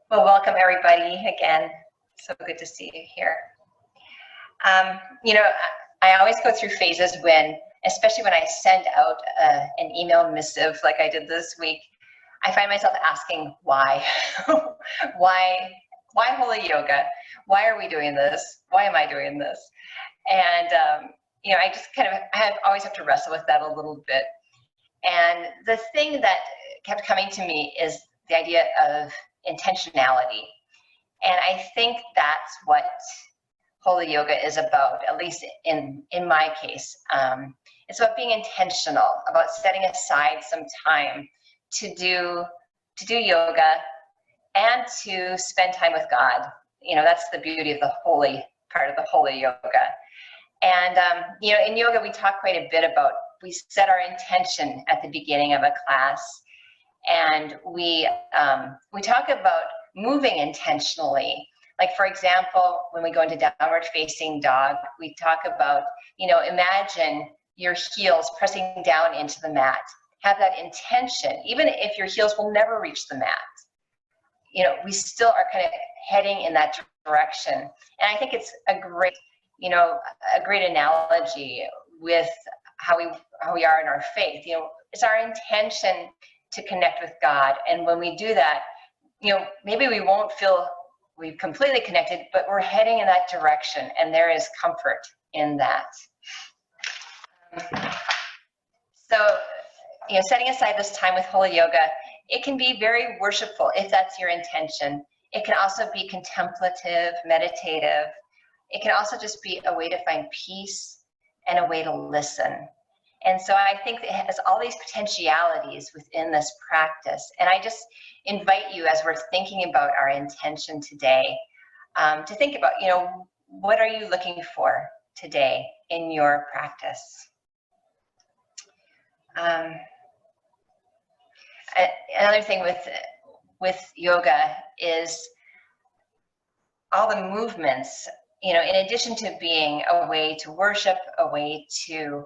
Well, welcome everybody again. So good to see you here. You know, I always go through phases when, especially when I send out an email missive like I did this week, I find myself asking why. why Holy Yoga? Why are we doing this? Why am I doing this? And you know, I just kind of always have to wrestle with that a little bit. And the thing that kept coming to me is the idea of intentionality. And I think that's what Holy Yoga is about, at least in my case. It's about being intentional, about setting aside some time to do yoga and to spend time with God. You know, that's the beauty of the holy part of the Holy Yoga. And you know, in yoga we talk quite a bit about, we set our intention at the beginning of a class, and we talk about moving intentionally. Like, for example, when we go into downward facing dog, we talk about, you know, imagine your heels pressing down into the mat. Have that intention, even if your heels will never reach the mat. You know, we still are kind of heading in that direction. And I think it's a great, you know, a great analogy with how we are in our faith. You know, it's our intention to connect with God. And when we do that, you know, maybe we won't feel we've completely connected, but we're heading in that direction, and there is comfort in that. So, you know, setting aside this time with Holy Yoga, it can be very worshipful if that's your intention. It can also be contemplative, meditative. It can also just be a way to find peace and a way to listen. And so I think it has all these potentialities within this practice. And I just invite you, as we're thinking about our intention today, to think about, you know, what are you looking for today in your practice? Another thing with yoga is all the movements, you know, in addition to being a way to worship, a way to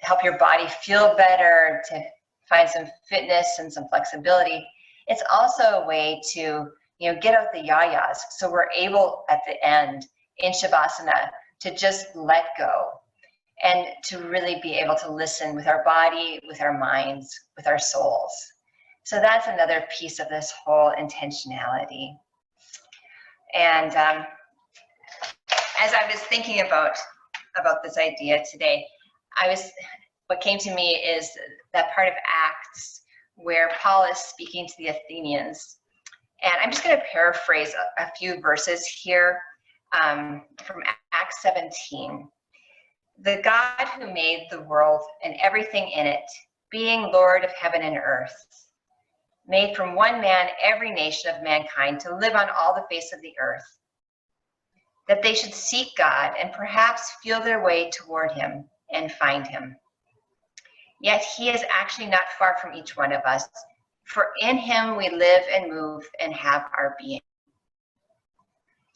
help your body feel better, to find some fitness and some flexibility, it's also a way to, you know, get out the yayas. So we're able at the end in Shavasana to just let go and to really be able to listen with our body, with our minds, with our souls. So that's another piece of this whole intentionality. And as I was thinking about this idea today, what came to me is that part of Acts where Paul is speaking to the Athenians. And I'm just going to paraphrase a few verses here from Acts 17. The God who made the world and everything in it, being Lord of heaven and earth, made from one man every nation of mankind to live on all the face of the earth, that they should seek God and perhaps feel their way toward him and find him. Yet he is actually not far from each one of us, for in him we live and move and have our being.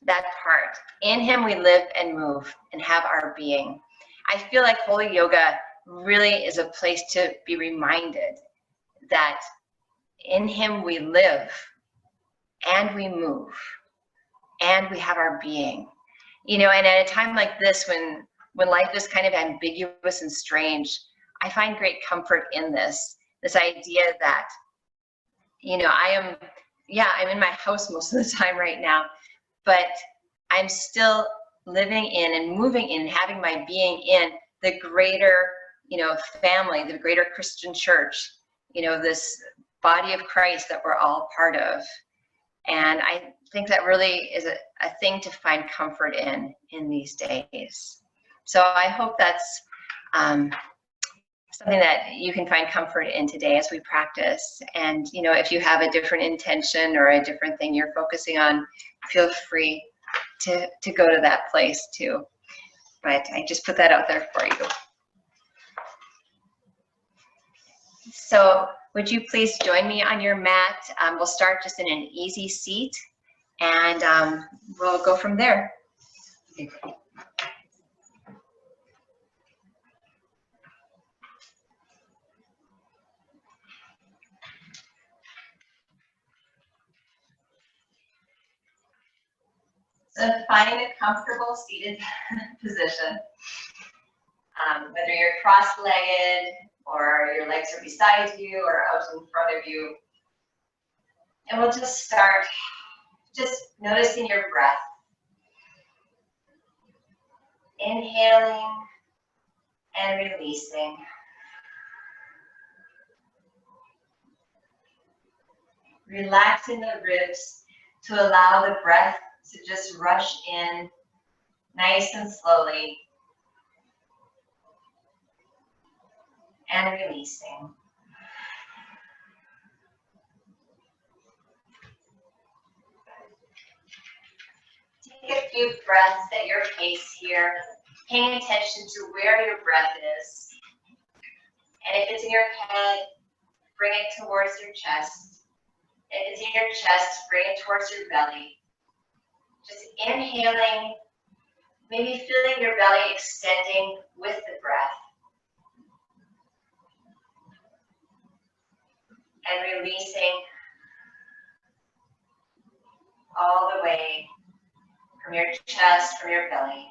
That part, in him we live and move and have our being. I feel like Holy Yoga really is a place to be reminded that in him we live and we move and we have our being. You know, and at a time like this, when life is kind of ambiguous and strange, I find great comfort in this idea that, you know, I'm in my house most of the time right now, but I'm still living in and moving in, having my being in the greater, you know, family, the greater Christian church, you know, this body of Christ that we're all part of. And I think that really is a thing to find comfort in these days. So I hope that's something that you can find comfort in today as we practice. And, you know, if you have a different intention or a different thing you're focusing on, feel free to go to that place too. But I just put that out there for you. So would you please join me on your mat? We'll start just in an easy seat, and we'll go from there. So finding a comfortable seated position, whether you're cross-legged or your legs are beside you or out in front of you. And we'll just start just noticing your breath. Inhaling and releasing. Relaxing the ribs to allow the breath to just rush in nice and slowly. And releasing. Take a few breaths at your pace here, paying attention to where your breath is. And if it's in your head, bring it towards your chest. If it's in your chest, bring it towards your belly. Just inhaling, maybe feeling your belly extending with the breath. And releasing all the way from your chest, from your belly,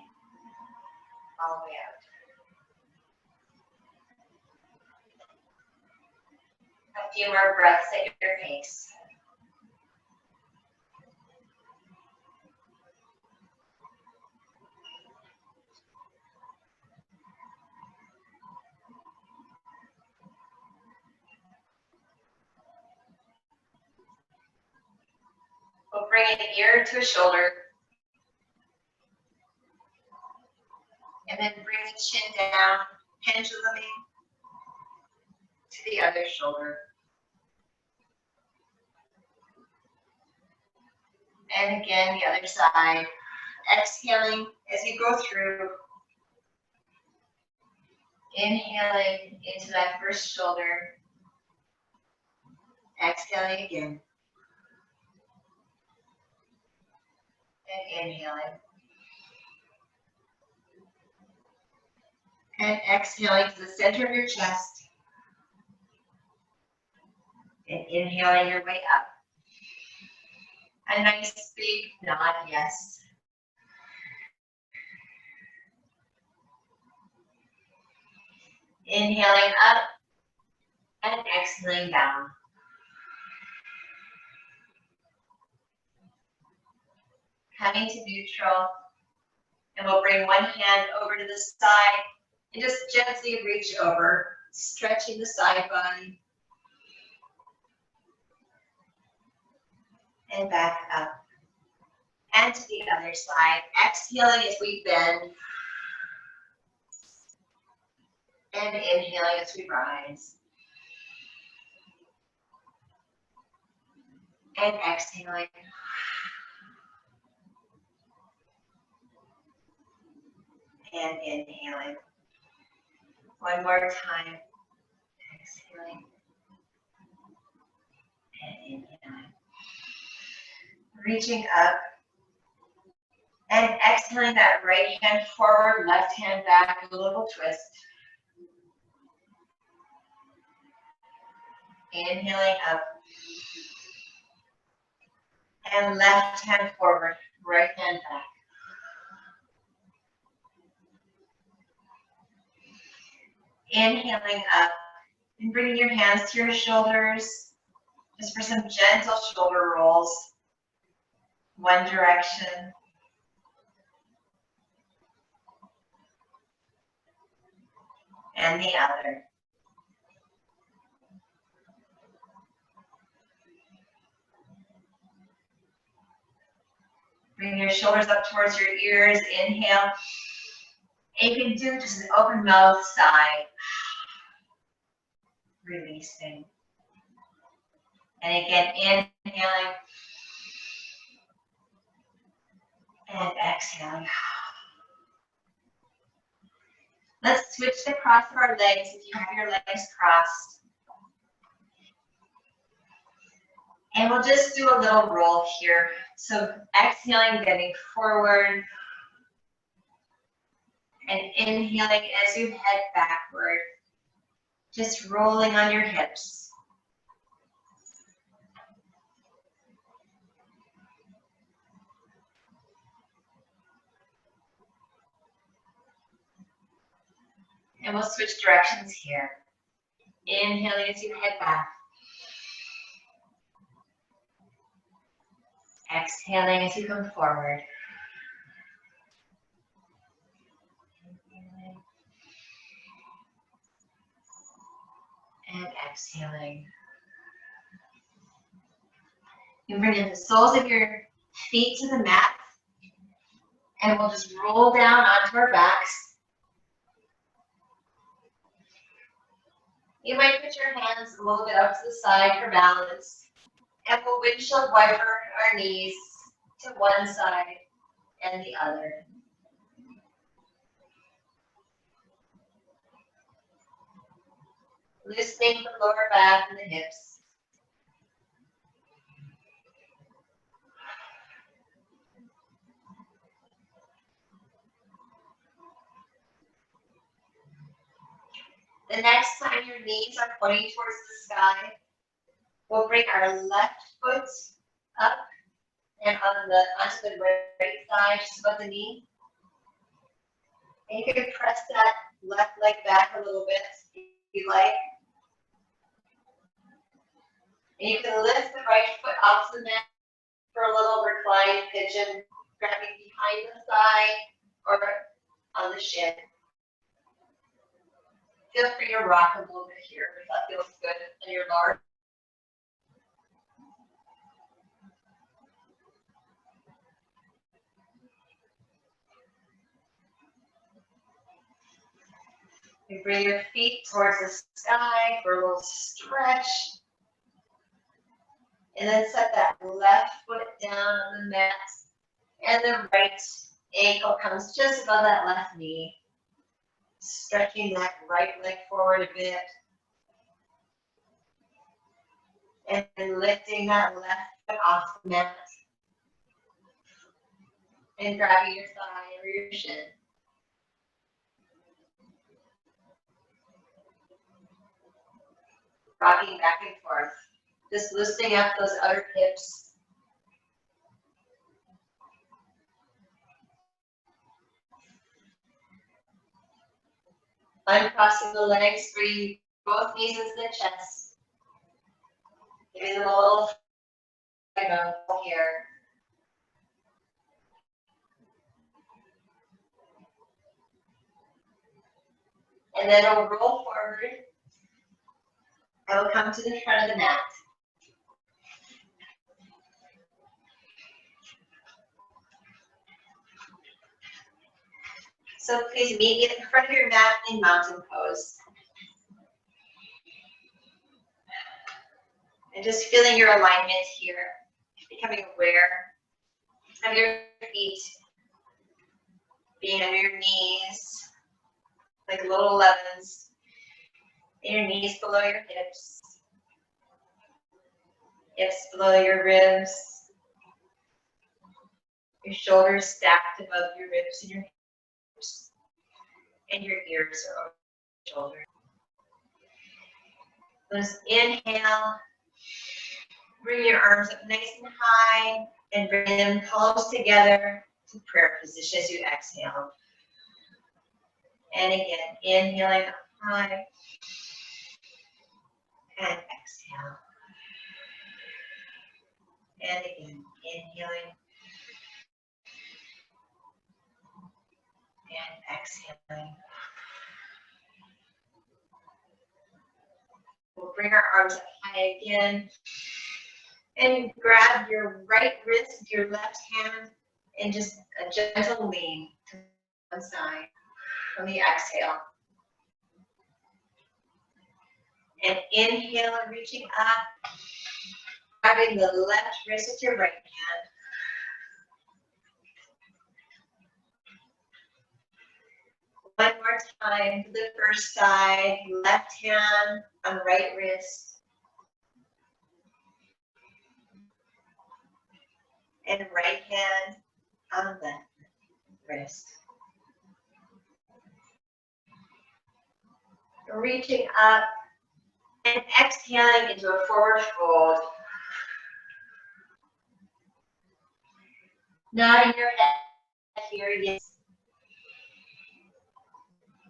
all the way out. A few more breaths at your pace. We'll bring an ear to a shoulder. And then bring the chin down, penduluming to the other shoulder. And again, the other side. Exhaling as you go through. Inhaling into that first shoulder. Exhaling again. And inhaling. And exhaling to the center of your chest. And inhaling your way up. A nice big nod, yes. Inhaling up and exhaling down. Coming to neutral. And we'll bring one hand over to the side and just gently reach over, stretching the side body. And back up. And to the other side. Exhaling as we bend. And inhaling as we rise. And exhaling. And inhaling. One more time. Exhaling. And inhaling. Reaching up. And exhaling that right hand forward, left hand back, a little twist. Inhaling up. And left hand forward, right hand back. Inhaling up and bringing your hands to your shoulders, just for some gentle shoulder rolls. One direction. And the other. Bring your shoulders up towards your ears. Inhale. And you can do just an open mouth sigh. Releasing. And again, inhaling. And exhaling. Let's switch the cross of our legs if you have your legs crossed. And we'll just do a little roll here. So exhaling, bending forward. And inhaling as you head backward. Just rolling on your hips. And we'll switch directions here. Inhaling as you head back. Exhaling as you come forward. And exhaling. You bring in the soles of your feet to the mat. And we'll just roll down onto our backs. You might put your hands a little bit up to the side for balance. And we'll windshield wiper our knees to one side and the other. Loosening the lower back and the hips. The next time your knees are pointing towards the sky, we'll bring our left foot up and onto the right side, just above the knee. And you can press that left leg back a little bit if you like. And you can lift the right foot off the mat for a little reclined pigeon, grabbing behind the thigh or on the shin. Feel free to rock a little bit here if that feels good in your lower. You bring your feet towards the sky for a little stretch. And then set that left foot down on the mat. And the right ankle comes just above that left knee. Stretching that right leg forward a bit. And then lifting that left foot off the mat. And grabbing your thigh or your shin. Rocking back and forth. Just loosening up those outer hips. Uncrossing the legs, bringing both knees into the chest. Giving them a little here. And then we'll roll forward. I will come to the front of the mat. So please meet me at the front of your mat in mountain pose. And just feeling your alignment here, becoming aware of your feet, being under your knees, like little 11s, and your knees below your hips below your ribs, your shoulders stacked above your ribs and your hips, and your ears are over your shoulders. Let's inhale, bring your arms up nice and high, and bring them palms together to prayer position as you exhale. And again, inhaling up high, and exhale. And again, inhaling and exhaling. We'll bring our arms up high again and grab your right wrist with your left hand and just a gentle lean to one side on the exhale. And inhale, reaching up, grabbing the left wrist with your right hand. One more time to the first side, left hand on right wrist. And right hand on left wrist. Reaching up and exhaling into a forward fold. Nodding your head here, yes.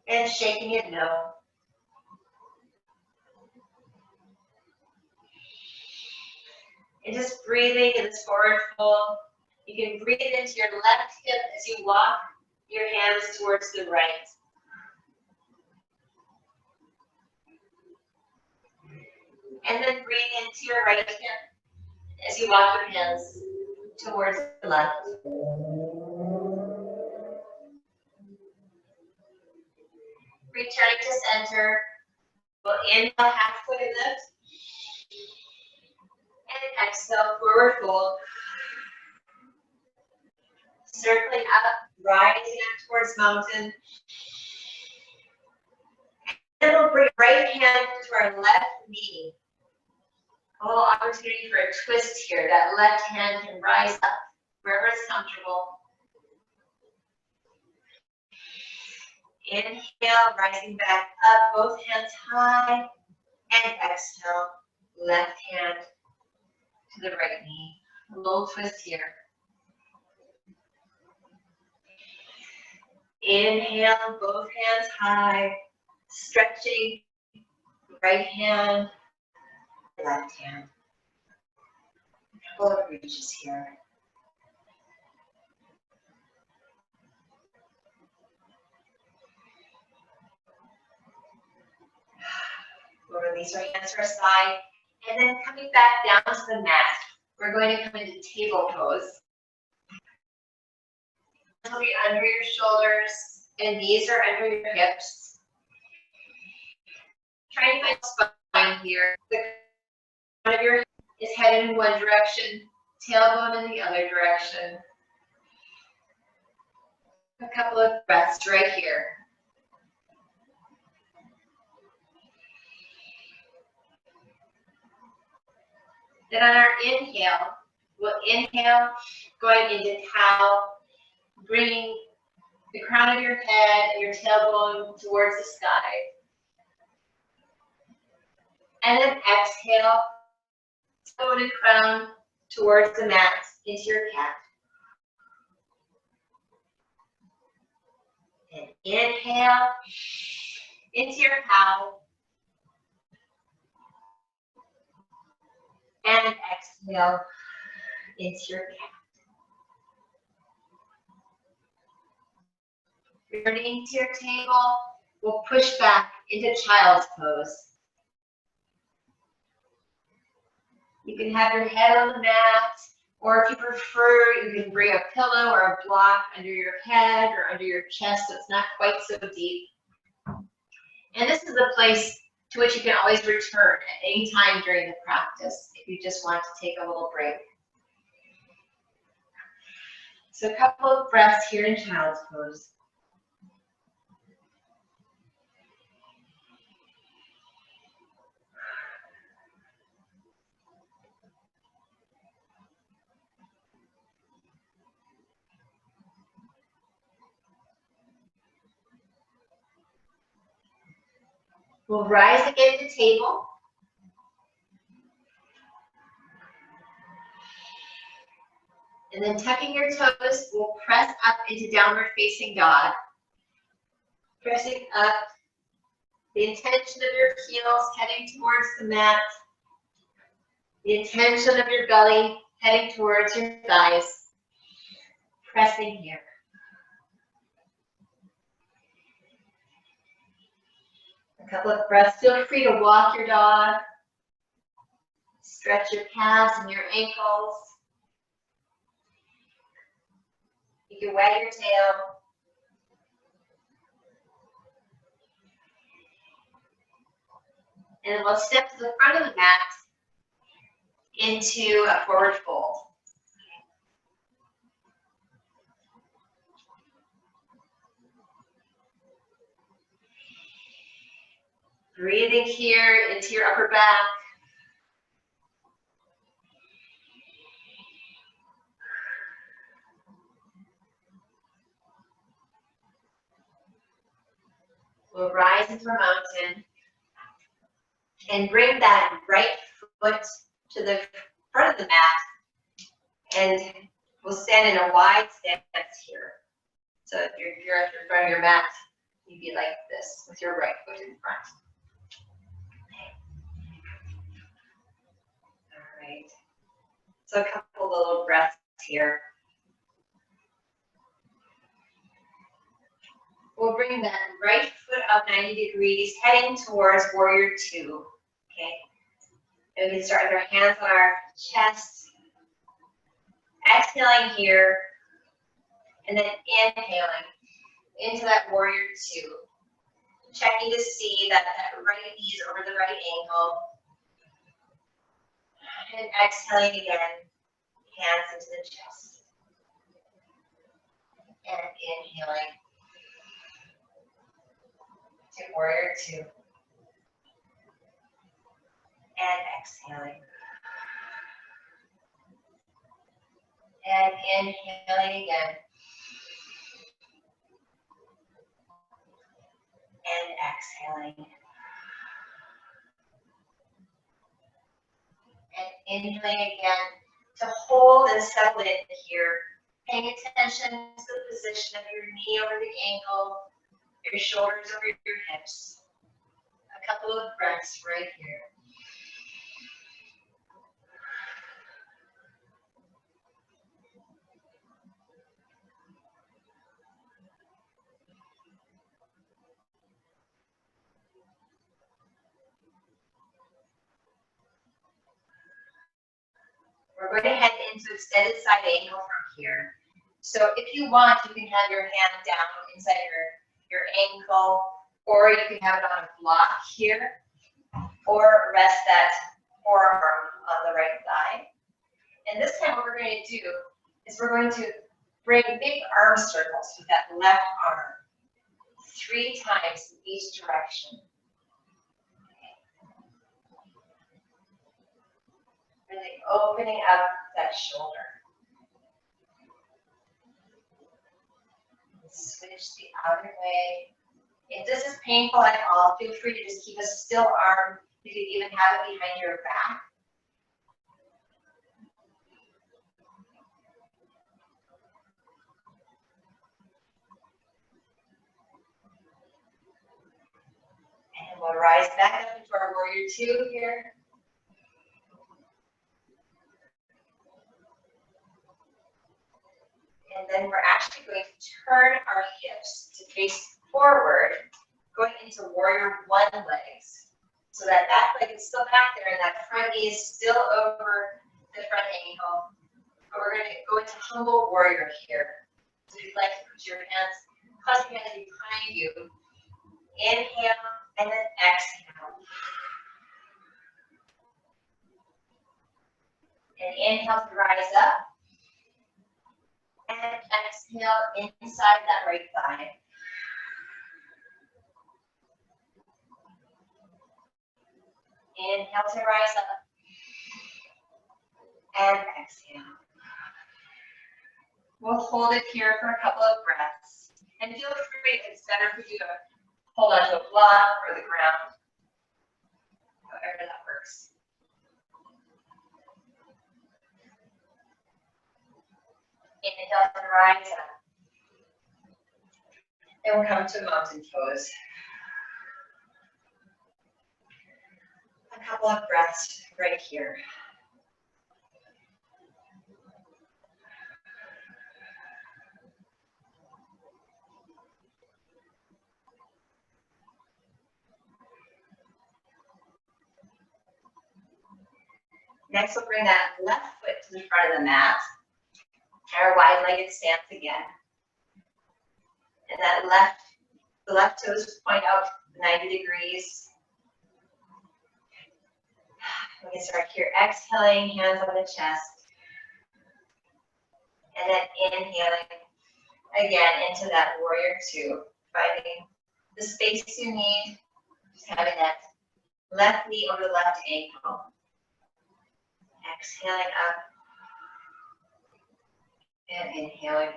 And shaking it no. And just breathing in this forward fold. You can breathe into your left hip as you walk your hands towards the right. And then breathe into your right hip as you walk your hands towards the left. Returning to center. We'll inhale, halfway lift. And exhale, forward fold. Circling up, rising up towards mountain. And we'll bring right hand to our left knee. A little opportunity for a twist here. That left hand can rise up wherever it's comfortable. Inhale, rising back up, both hands high. And exhale, left hand to the right knee. A little twist here. Inhale, both hands high, stretching, right hand, left hand. A couple of reaches here. We'll release our hands to our side, and then coming back down to the mat, we're going to come into table pose. Hands will be under your shoulders, and knees are under your hips. Try to find a spine here. The crown of your head is headed in one direction, tailbone in the other direction. A couple of breaths right here. Then on our inhale, we'll inhale, going into cow, bringing the crown of your head and your tailbone towards the sky. And then exhale, tailbone and crown towards the mat into your cat. And inhale into your cow. And exhale into your cat. Returning to your table, we'll push back into child's pose. You can have your head on the mat, or if you prefer, you can bring a pillow or a block under your head or under your chest so it's not quite so deep. And this is a place to which you can always return at any time during the practice if you just want to take a little break. So a couple of breaths here in child's pose. We'll rise again to table. And then tucking your toes, we'll press up into downward facing dog. Pressing up, the intention of your heels heading towards the mat. The intention of your belly heading towards your thighs. Pressing here. A couple of breaths. Feel free to walk your dog. Stretch your calves and your ankles. You can wag your tail. And then we'll step to the front of the mat into a forward fold. Breathing here into your upper back. We'll rise into a mountain and bring that right foot to the front of the mat, and we'll stand in a wide stance here. So if you're at the front of your mat, You'd be like this with your right foot in front. All right. So a couple little breaths here. We'll bring that right foot up 90 degrees, heading towards warrior two. Okay. And we can start with our hands on our chest. Exhaling here. And then inhaling into that warrior two. Checking to see that that right knee is over the right ankle. And exhaling again, hands into the chest. And inhaling to warrior two. And exhaling. And inhaling again. And exhaling. And inhaling again to hold and settle in here. Paying attention to the position of your knee over the ankle, your shoulders over your hips. A couple of breaths right here. We're going to head into extended side angle from here. So if you want, you can have your hand down inside your ankle, or you can have it on a block here, or rest that forearm on the right thigh. And this time what we're going to do is we're going to bring big arm circles with that left arm 3 times in each direction. Really opening up that shoulder. Switch the other way. If this is painful at all, feel free to just keep a still arm. You can even have it behind your back. And we'll rise back up into our warrior two here. And then we're actually going to turn our hips to face forward, going into warrior one legs. So that leg is still back there and that front knee is still over the front ankle. But we're going to go into humble warrior here. So if you'd like to put your hands, clasp your hands behind you. Inhale and then exhale. And inhale to rise up. And exhale inside that right thigh. Inhale to rise up. And exhale. We'll hold it here for a couple of breaths. And feel free, it's better for you to hold onto a block or the ground. However that works. Inhale to rise up. And we'll come to mountain pose. A couple of breaths right here. Next, we'll bring that left foot to the front of the mat. Our wide-legged stance again. And that the left toes point out 90 degrees. We can start here, exhaling, hands on the chest. And then inhaling again into that warrior two, finding the space you need, just having that left knee over the left ankle. Exhaling up and inhaling.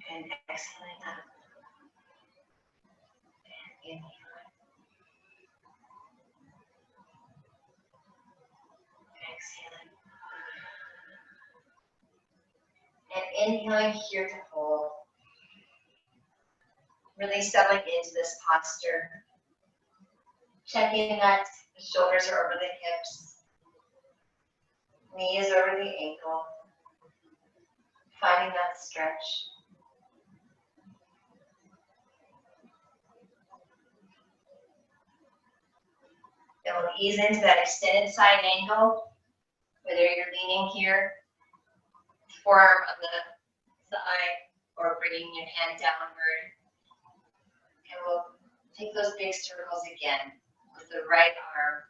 And exhaling up and inhaling. Exhaling. And inhaling here to hold. Really settling into this posture. Checking that the shoulders are over the hips. Knee is over the ankle. Finding that stretch. Then we'll ease into that extended side angle, whether you're leaning here, forearm on the thigh, or bringing your hand downward. And we'll take those big circles again with the right arm.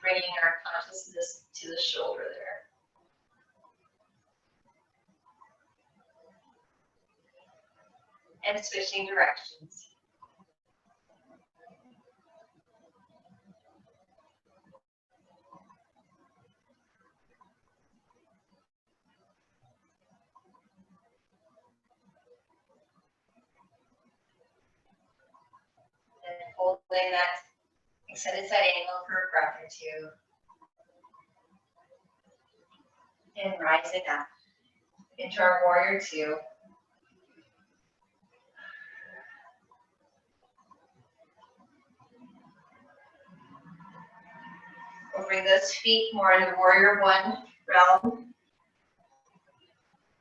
Bringing our consciousness to the shoulder there. And switching directions. And holding that extended side angle for a breath or two. And rising up into our warrior two. We'll bring those feet more into warrior one realm.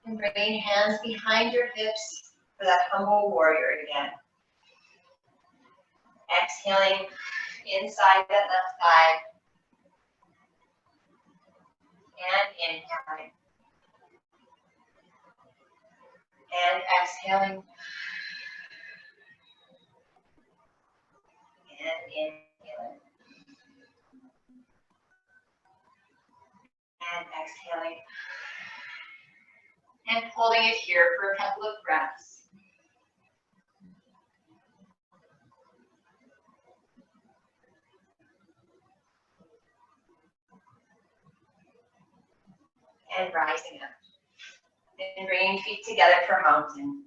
And bringing hands behind your hips for that humble warrior again. Exhaling inside that left thigh. And inhaling. And exhaling. And inhaling. And exhaling. And holding it here for a couple of breaths. And rising up. And bringing feet together for mountain.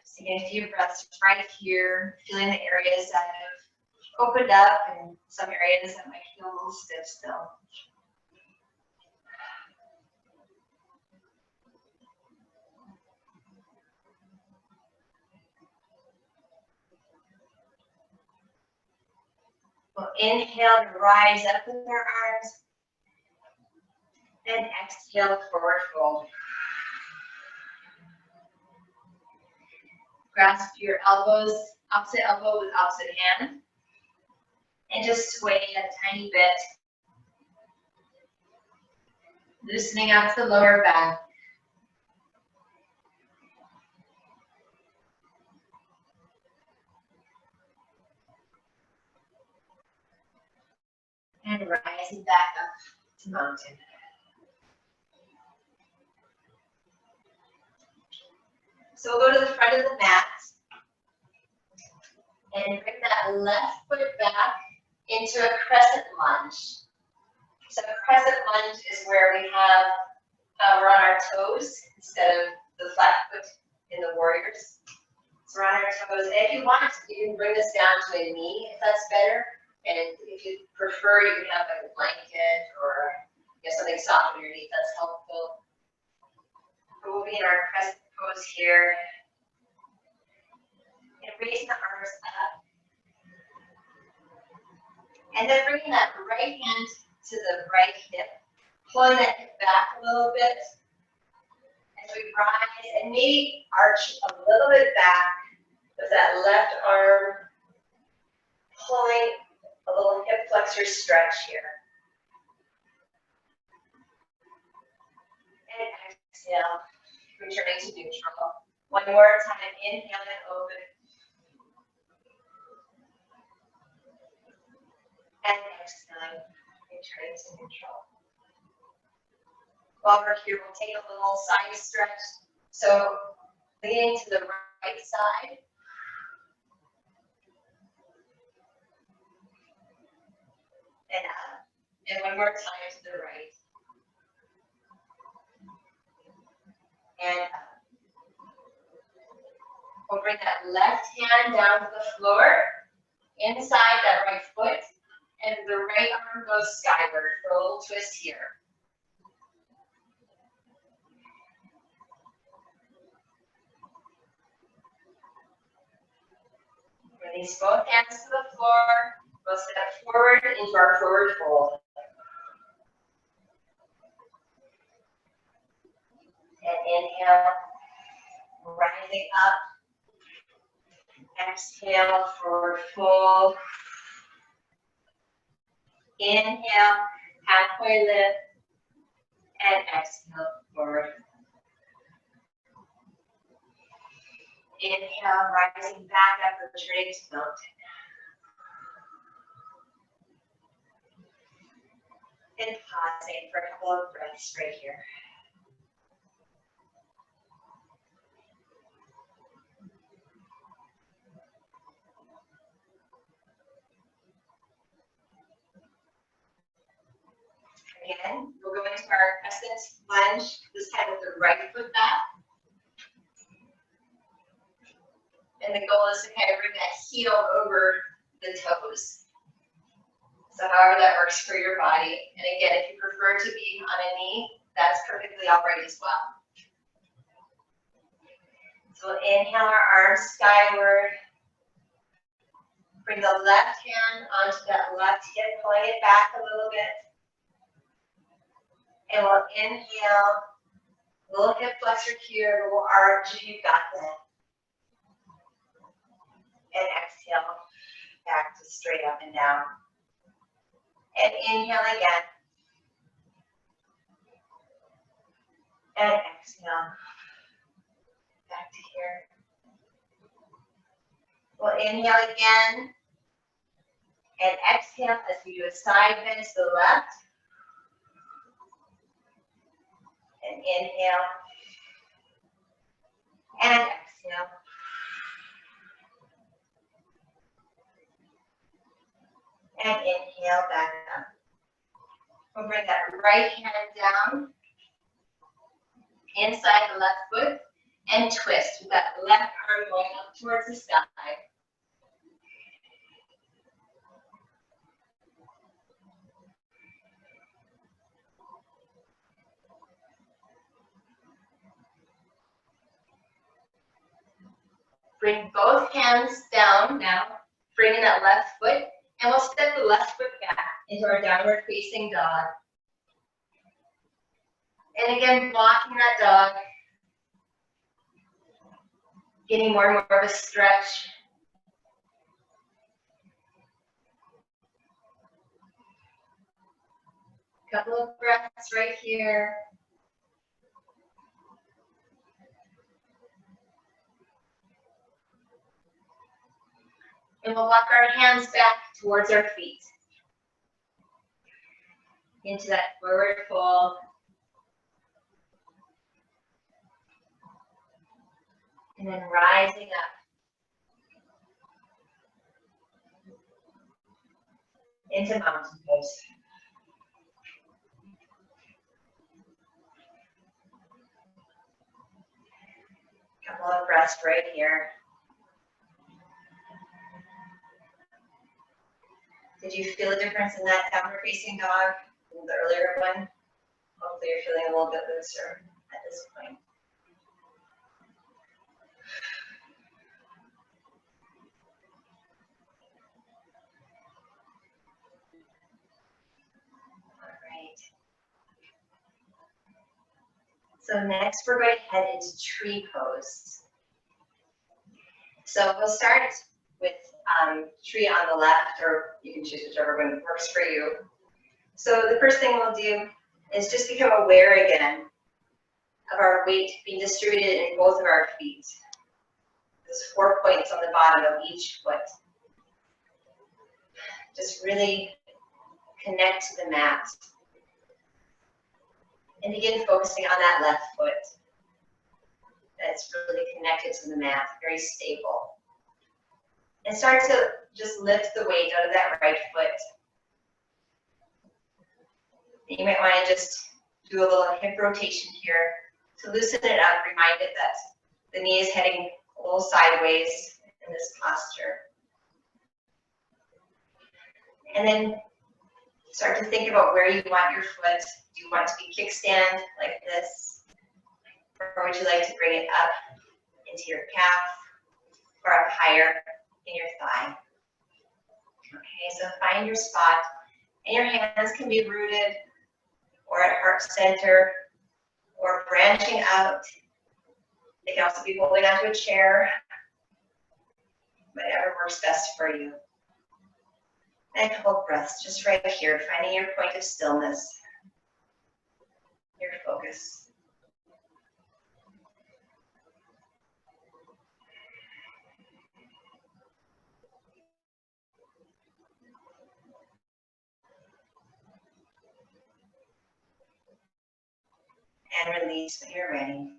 Just taking a few breaths right here, feeling the areas that have opened up and some areas that might feel a little stiff still. We'll inhale to rise up with our arms. And exhale, forward fold. Grasp your elbows, opposite elbow with opposite hand. And just sway a tiny bit. Loosening up the lower back. And rising back up to mountain. So we'll go to the front of the mat and bring that left foot back into a crescent lunge. So a crescent lunge is where we have, we're on our toes instead of the flat foot in the warriors. So we're on our toes. And if you want, you can bring this down to a knee if that's better. And if you prefer, you can have like a blanket or something soft underneath that's helpful. But we'll be in our crescent pose here. And raising the arms up. And then bringing that right hand to the right hip. Pulling that hip back a little bit. As we rise and maybe arch a little bit back with that left arm. Pulling a little hip flexor stretch here. And exhale, returning to neutral. One more time, inhale and open. And exhaling, returning to neutral. While we're here, we'll take a little side stretch. So leaning to the right side. And up. And one more time to the right. And up. We'll bring that left hand down to the floor, inside that right foot, and the right arm goes skyward for a little twist here. Release both hands to the floor. We'll step forward into our forward fold. And inhale, rising up. Exhale, forward fold. Inhale, halfway lift. And exhale, forward. Inhale, rising back up, returning to mountain. And pausing for a couple of breaths right here. Again, we'll go into our crescent lunge, this time with the right foot back. And the goal is to kind of bring that heel over the toes. So however that works for your body. And again, if you prefer to be on a knee, that's perfectly all right as well. So we'll inhale our arms skyward. Bring the left hand onto that left hip, pulling it back a little bit. And we'll inhale, little hip flexor here, little arch if you've got that. And exhale, back to straight up and down. And inhale again. And exhale, back to here. We'll inhale again. And exhale as we do a side bend to the left. And inhale. And exhale. And inhale back up. We'll bring that right hand down inside the left foot and twist with that left arm going up towards the sky. Bring both hands down now, bringing that left foot. And we'll step the left foot back into our downward facing dog. And again, blocking that dog. Getting more and more of a stretch. Couple of breaths right here. And we'll walk our hands back towards our feet. Into that forward fold. And then rising up. Into mountain pose. Couple of breaths right here. Did you feel a difference in that downward facing dog in the earlier one? Hopefully you're feeling a little bit looser at this point. All right. So next we're going to head into tree pose. So we'll start with tree on the left, or you can choose whichever one works for you. So the first thing we'll do is just become aware again of our weight being distributed in both of our feet. There's 4 points on the bottom of each foot. Just really connect to the mat. And begin focusing on that left foot. That's really connected to the mat, very stable. And start to just lift the weight out of that right foot. You might want to just do a little hip rotation here to loosen it up, remind it that the knee is heading a little sideways in this posture. And then start to think about where you want your foot. Do you want to be kickstand like this? Or would you like to bring it up into your calf or up higher in your thigh. Okay, so find your spot, and your hands can be rooted or at heart center or branching out. They can also be holding onto a chair, whatever works best for you. And a couple of breaths just right here, finding your point of stillness, your focus. And release when you're ready.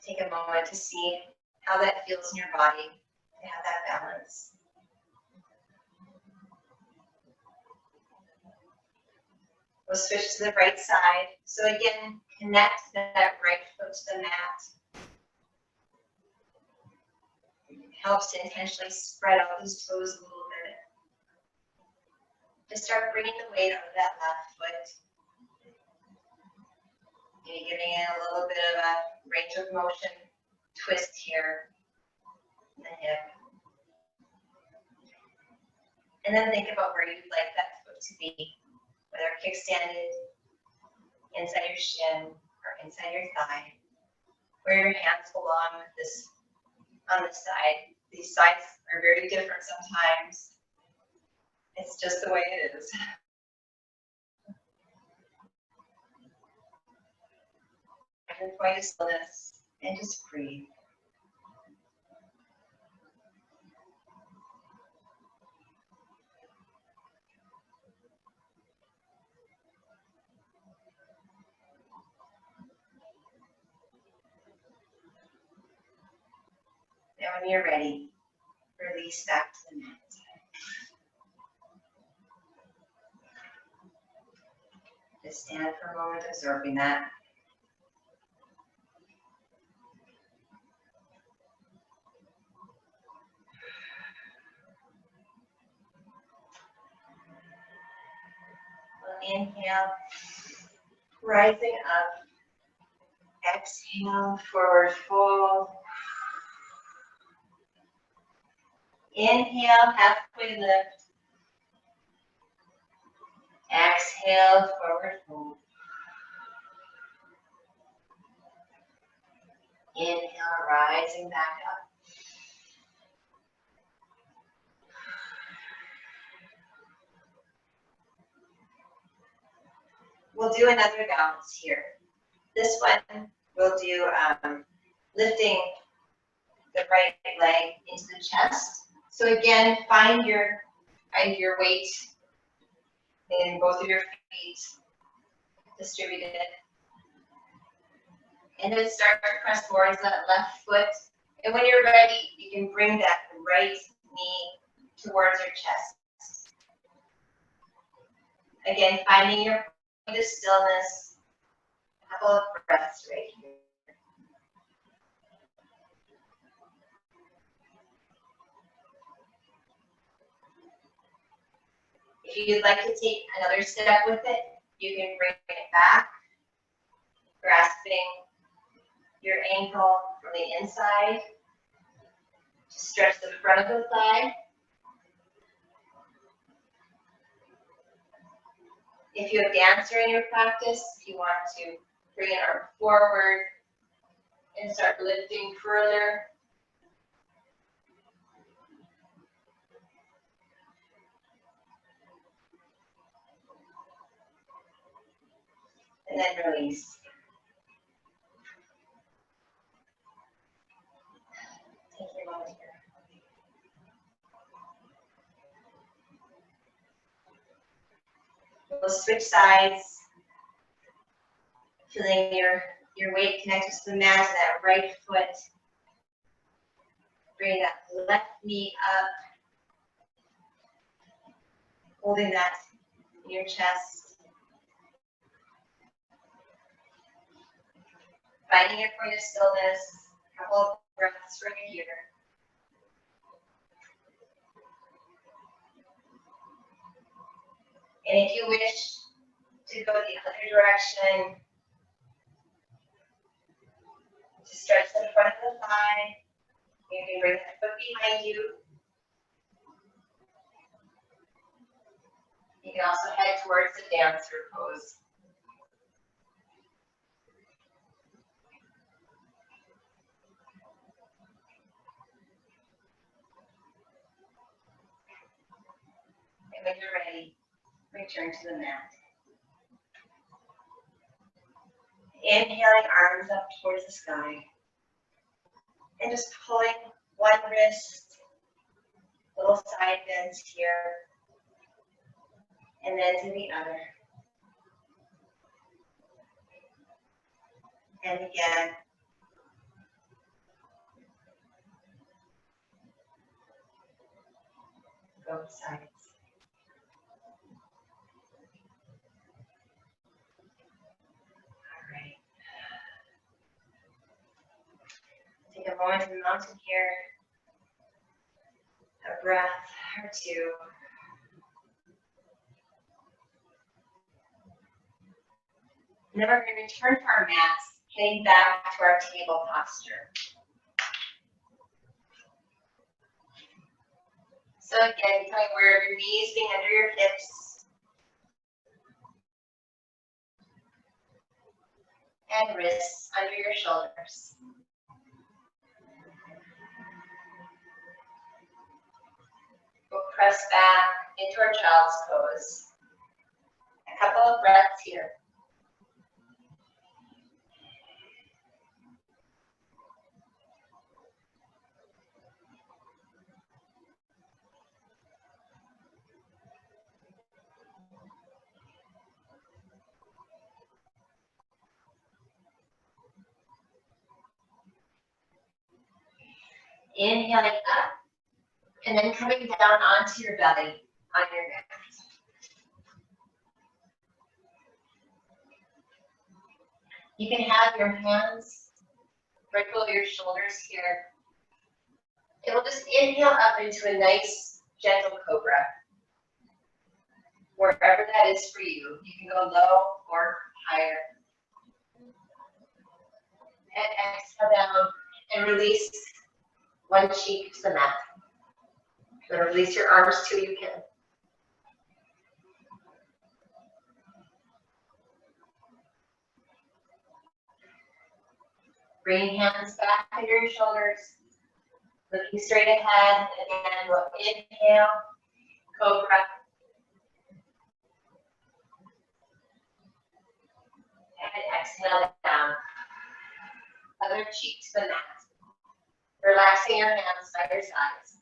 Take a moment to see how that feels in your body, to have that balance. We'll switch to the right side. So again, connect that right foot to the mat. It helps to intentionally spread out those toes a little bit. Just start bringing the weight out of that left foot. Maybe giving it a little bit of a range of motion twist here in the hip. And then think about where you'd like that foot to be, whether kickstanded inside your shin or inside your thigh, where your hands belong with this on the side. These sides are very different sometimes. It's just the way it is. Your point of stillness and just breathe. Now when you're ready, release back to the mat. Just stand for a moment, absorbing that. Inhale, rising up. Exhale, forward fold. Inhale, halfway lift. Exhale, forward fold. Inhale, rising back up. We'll do another balance here. This one we'll do lifting the right leg into the chest. So again, find your weight in both of your feet, distributed. And then start to press more into that left foot. And when you're ready, you can bring that right knee towards your chest. Again, finding your point of stillness. A couple of breaths right here. If you'd like to take another step with it, you can bring it back, grasping your ankle from the inside to stretch the front of the thigh. If you have dancer in your practice, you want to bring an arm forward and start lifting further. And then release. Take your moment here. We'll switch sides, feeling your weight connected to the mat, to that right foot. Bring that left knee up, holding that in your chest. Finding your point of stillness, a couple of breaths right here. And if you wish to go the other direction, just stretch the front of the thigh. You can bring the foot behind you. You can also head towards the dancer pose. And when you're ready, return to the mat. Inhaling, arms up towards the sky. And just pulling one wrist, little side bends here, and then to the other. And again. Both sides. All right. Take a moment in the mountain here. A breath or two. And then we're going to return to our mats, getting back to our table posture. So again, kind of where your knees being under your hips. And wrists under your shoulders. We'll press back into our child's pose. A couple of breaths here. Inhaling up, and then coming down onto your belly on your mat. You can have your hands right below your shoulders here. And we'll just inhale up into a nice, gentle cobra. Wherever that is for you. You can go low or higher. And exhale down and release one cheek to the mat. Then release your arms too, you can. Bring hands back under your shoulders. Looking straight ahead. Again, we'll inhale, cobra. And exhale down. Other cheek to the mat. Relaxing your hands by your sides.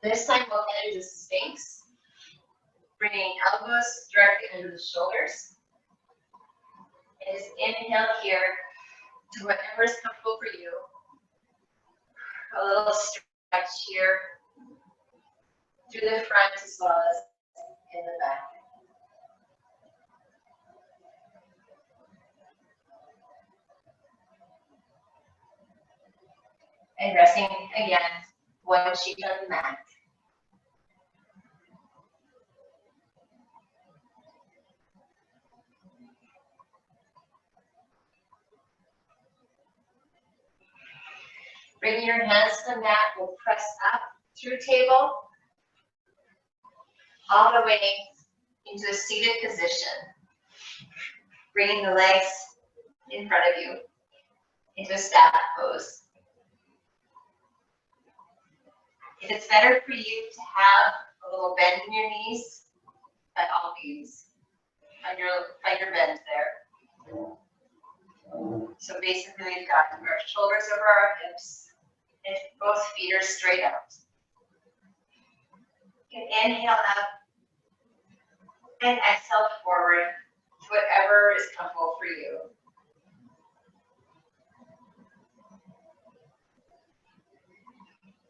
This time we'll head into Sphinx, bringing elbows directly under the shoulders. And just inhale here to whatever is comfortable for you. A little stretch here through the front as well as in the back. And resting again, one cheek on the mat. Bringing your hands to the mat, we'll press up through table, all the way into a seated position. Bringing the legs in front of you into a staff pose. If it's better for you to have a little bend in your knees, by all means, find your bend there. So basically we've got our shoulders over our hips and both feet are straight out. You can inhale up and exhale forward to whatever is comfortable for you.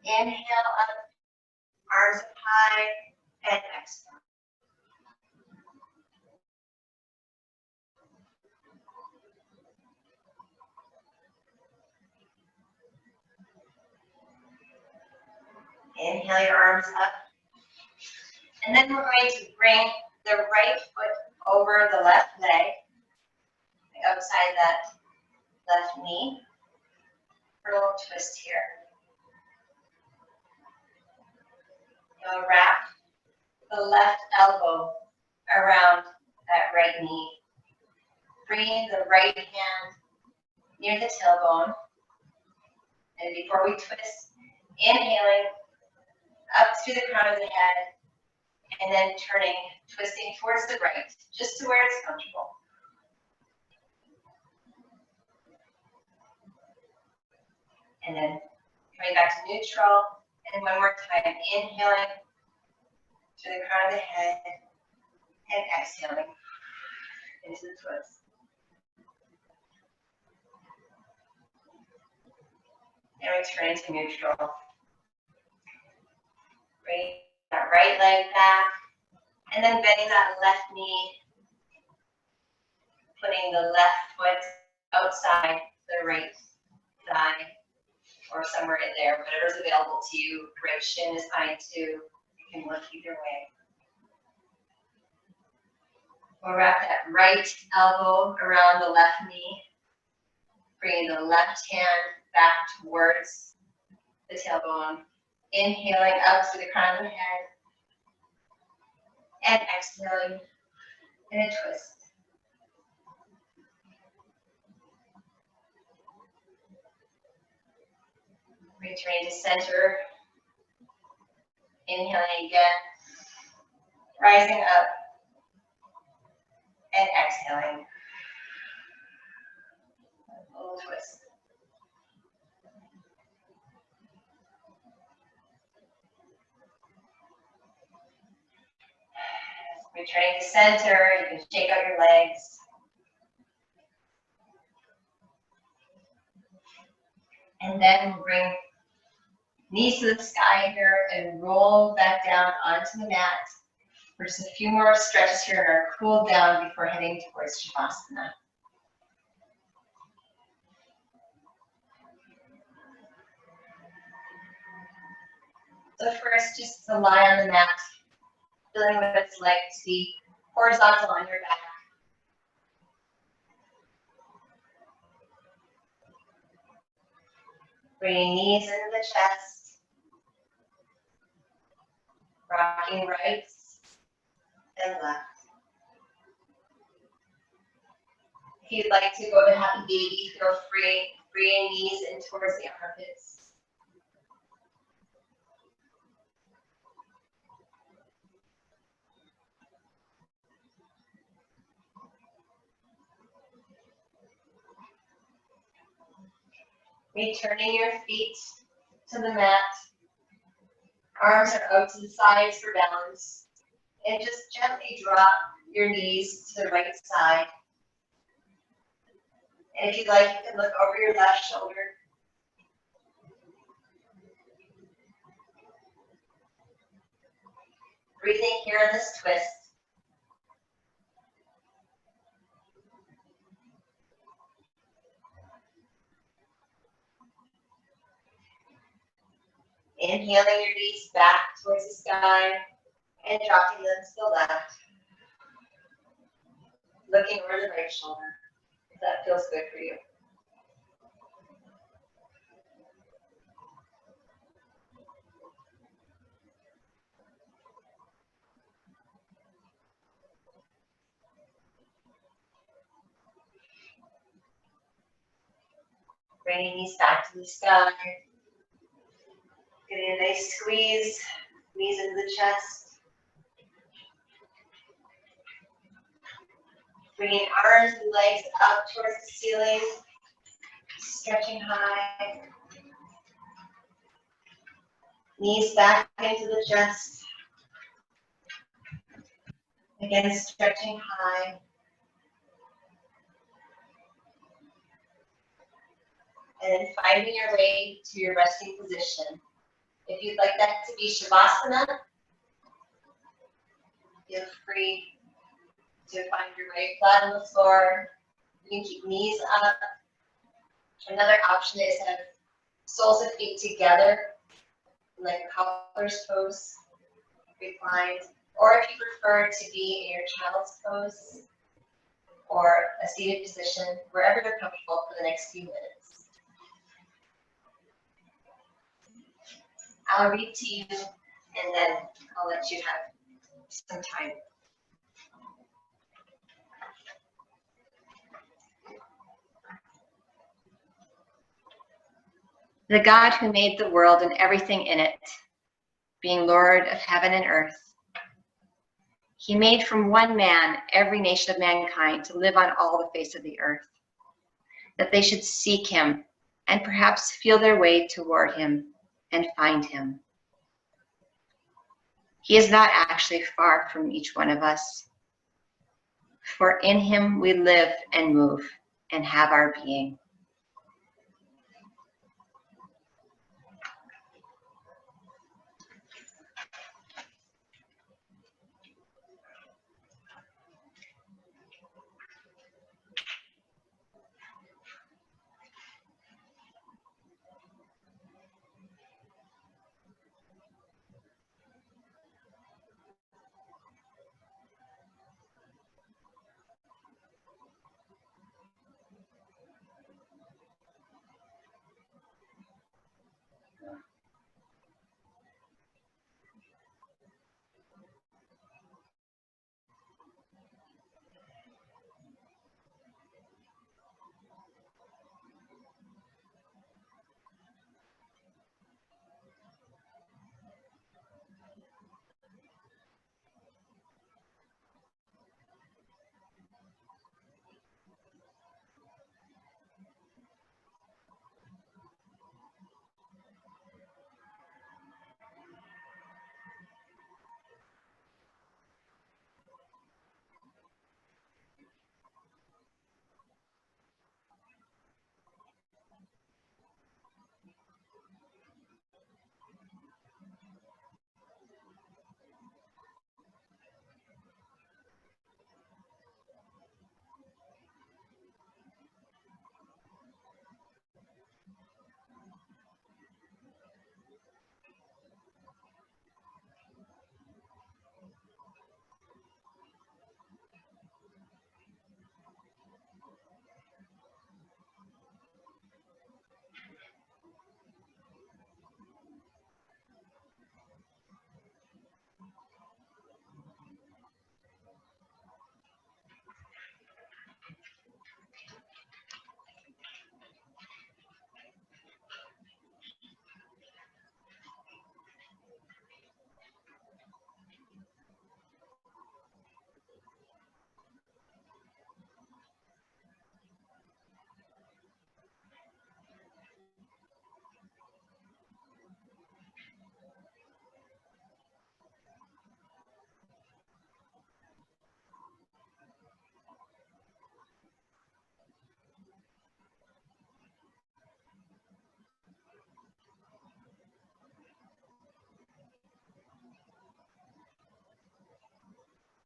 Inhale up, arms up high, and exhale. Inhale your arms up. And then we're going to bring the right foot over the left leg, outside that left knee, for a little twist here. You'll wrap the left elbow around that right knee. Bringing the right hand near the tailbone. And before we twist, inhaling up through the crown of the head, and then turning, twisting towards the right, just to where it's comfortable. And then coming back to neutral, and one more time, inhaling to the crown of the head, and exhaling into the twist. And returning to neutral. Bring that right leg back, and then bending that left knee, putting the left foot outside the right thigh, or somewhere in there, whatever's available to you. Right shin is fine too. You can look either way. We'll wrap that right elbow around the left knee, bringing the left hand back towards the tailbone. Inhaling up to the crown of the head, and exhaling in a twist. Returning to center. Inhaling again, rising up, and exhaling. A little twist. Returning to center, you can shake out your legs. And then we'll bring knees to the sky here and roll back down onto the mat for just a few more stretches here in our cool down before heading towards Shavasana. So first, just to lie on the mat, feeling what it's like to be horizontal on your back. Bringing knees into the chest. Rocking right and left. If you'd like to go to happy baby, feel free. Bringing knees in towards the armpits. Returning your feet to the mat. Arms are out to the sides for balance. And just gently drop your knees to the right side. And if you'd like, you can look over your left shoulder. Breathing here in this twist. Inhaling your knees back towards the sky and dropping them to the left. Looking over the right shoulder, if that feels good for you. Bringing knees back to the sky. Getting a nice squeeze, knees into the chest. Bringing arms and legs up towards the ceiling. Stretching high. Knees back into the chest. Again, stretching high. And then finding your way to your resting position. If you'd like that to be Shavasana, feel free to find your way flat on the floor. You can keep knees up. Another option is to have soles of feet together, like a cobbler's pose, reclined, or if you prefer to be in your child's pose or a seated position, wherever you're comfortable for the next few minutes. I'll read to you and then I'll let you have some time. The God who made the world and everything in it, being Lord of heaven and earth, he made from one man every nation of mankind to live on all the face of the earth, that they should seek him and perhaps feel their way toward him and find him. He is not actually far from each one of us, for in him we live and move and have our being.